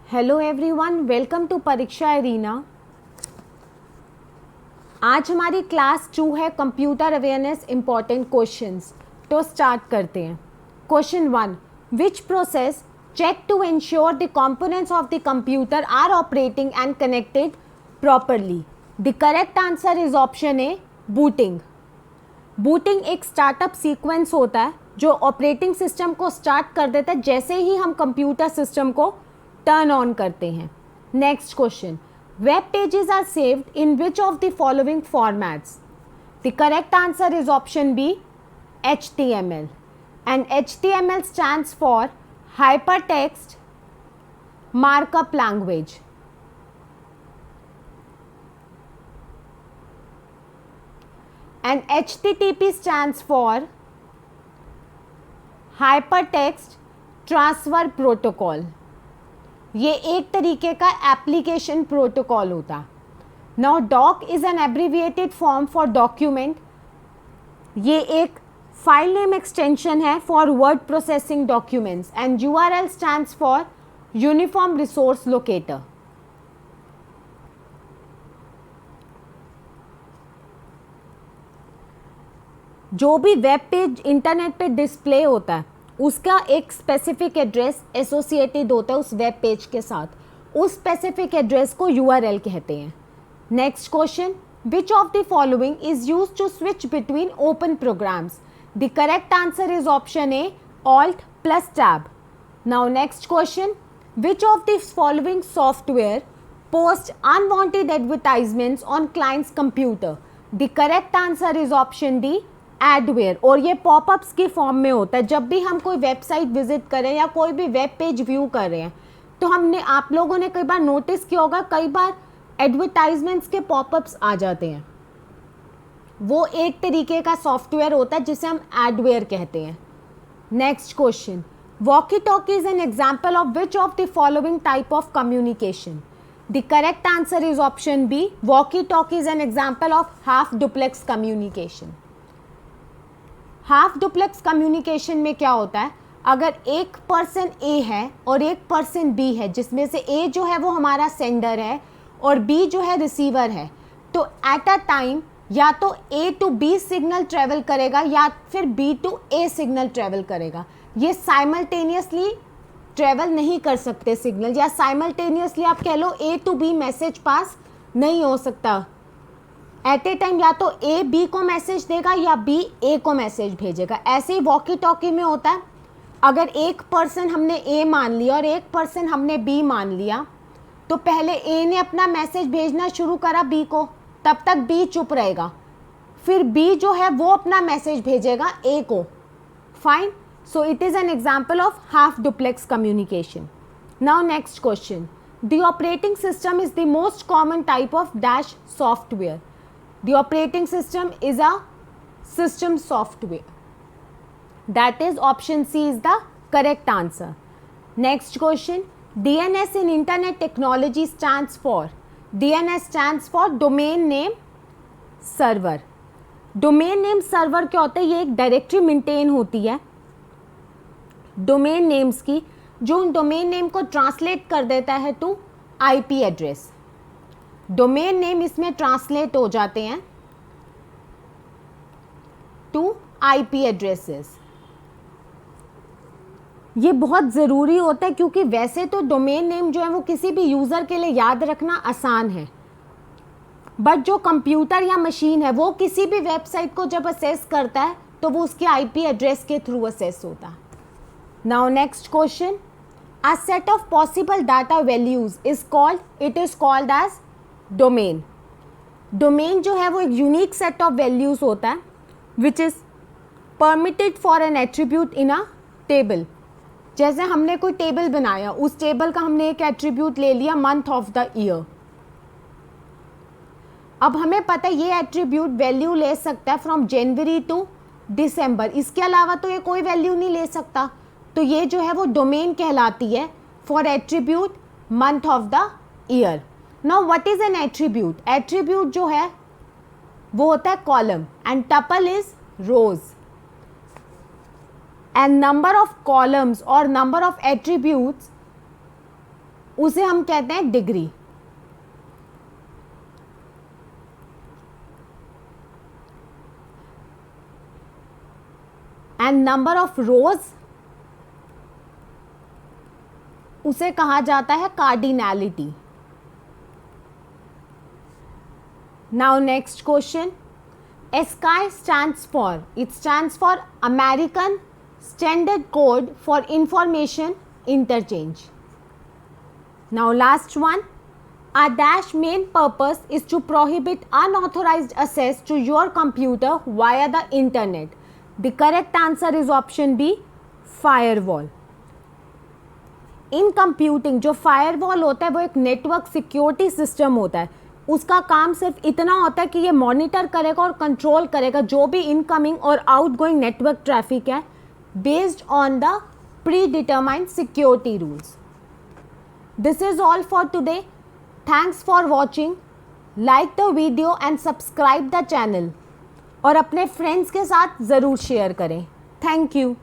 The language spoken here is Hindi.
Hello everyone, welcome to Pariksha Arena. आज हमारी क्लास 2 है कंप्यूटर अवेयरनेस इंपॉर्टेंट क्वेश्चंस। तो स्टार्ट करते हैं। Question 1, which process check to ensure the components of the computer are operating and connected properly? The correct answer is option A, booting. Booting एक स्टार्टअप सीक्वेंस होता है जो ऑपरेटिंग सिस्टम को स्टार्ट कर देता है जैसे ही हम कंप्यूटर सिस्टम को टर्न ऑन करते हैं। Next question, web pages are saved in which of the following formats? The correct answer is option B, HTML, and HTML stands for hypertext markup language. And HTTP stands for hypertext transfer protocol. ये एक तरीके का एप्लीकेशन प्रोटोकॉल होता। Now doc is an abbreviated form for document. ये एक फाइल नेम एक्सटेंशन है for word processing documents. And URL stands for uniform resource locator. जो भी वेब पेज इंटरनेट पे डिस्प्ले होता है उसका एक स्पेसिफिक एड्रेस एसोसिएटेड होता है उस वेब पेज के साथ। उस स्पेसिफिक एड्रेस को URL कहते हैं। Next question, which of the following is used to switch between open programs? The correct answer is option A, Alt plus Tab. Now next question, which of the following software posts unwanted advertisements on client's computer? The correct answer is option D, adware. और ये पॉपअप्स की फॉर्म में होता है। जब भी हम कोई वेबसाइट विजिट करें या कोई भी वेब पेज व्यू कर रहे हैं तो हमने आप लोगों ने कई बार नोटिस किया होगा, कई बार एडवर्टाइजमेंट्स के पॉपअप्स आ जाते हैं। वो एक तरीके का सॉफ्टवेयर होता है जिसे हम एडवेयर कहते हैं। Next question, walkie talkie is an example of which of the following type of communication? The correct answer is option B, walkie talkie is an example of half duplex communication. Half duplex communication में क्या होता है, अगर एक पर्सन ए है और एक पर्सन बी है, जिसमें से ए जो है वो हमारा सेंडर है और बी जो है रिसीवर है, तो एट अ टाइम या तो A to B signal travel करेगा या फिर B to A signal travel करेगा। ये साइमल्टेनियसली ट्रेवल नहीं कर सकते सिग्नल, या साइमल्टेनियसली आप कह लो ए टू बी मैसेज पास नहीं हो सकता। एट ए टाइम या तो ए बी को मैसेज देगा या बी ए को मैसेज भेजेगा। ऐसे ही वॉकी टॉकी में होता है, अगर एक पर्सन हमने ए मान लिया और एक पर्सन हमने बी मान लिया तो पहले ए ने अपना मैसेज भेजना शुरू करा बी को, तब तक बी चुप रहेगा, फिर बी जो है वो अपना मैसेज भेजेगा ए को। Fine, so it is an example of half duplex communication. Now next question, the operating system is the most common type of dash software? The operating system is a system software. That is option C is the correct answer. Next question, DNS in internet technology stands for? DNS stands for domain name server. Domain name server क्या होता है, ये एक डायरेक्टरी मेंटेन होती है डोमेन नेम्स की, जो उन डोमेन नेम को ट्रांसलेट कर देता है to IP address. Domain name इसमें ट्रांसलेट हो जाते हैं टू IP एड्रेसेस। ये बहुत ज़रूरी होता है क्योंकि वैसे तो डोमेन नेम जो है वो किसी भी यूज़र के लिए याद रखना आसान है, बट जो कंप्यूटर या मशीन है वो किसी भी वेबसाइट को जब असेस करता है तो वो उसके IP एड्रेस के थ्रू असेस होता है। Now next question, a set of possible data values is called, it is called as domain. Domain जो है वो एक यूनिक सेट ऑफ वैल्यूज होता है which is permitted for an attribute in a table. जैसे हमने कोई टेबल बनाया, उस टेबल का हमने एक एट्रीब्यूट ले लिया मंथ ऑफ द ईयर। अब हमें पता है ये एट्रीब्यूट वैल्यू ले सकता है फ्रॉम जनवरी टू दिसंबर, इसके अलावा तो ये कोई वैल्यू नहीं ले सकता। तो ये जो है वो डोमेन कहलाती है for attribute month of the year. Now what is an attribute? Attribute जो है वो होता है column and tuple is rows. And number of columns और नंबर ऑफ एट्रीब्यूट्स उसे हम कहते हैं degree. And number of rows, उसे कहा जाता है cardinality. Now next question, ASCII stands for, it stands for American Standard Code for Information Interchange. Now last one, a dash main purpose is to prohibit unauthorized access to your computer via the internet. The correct answer is option B, firewall. In computing जो फायरवॉल होता है वो एक नेटवर्क सिक्योरिटी सिस्टम होता है। उसका काम सिर्फ इतना होता है कि ये मॉनिटर करेगा और कंट्रोल करेगा जो भी इनकमिंग और आउटगोइंग नेटवर्क ट्रैफिक है based on the pre determined security rules. This is all for today. Thanks for watching. Like the video and subscribe the channel और अपने फ्रेंड्स के साथ ज़रूर शेयर करें। Thank you.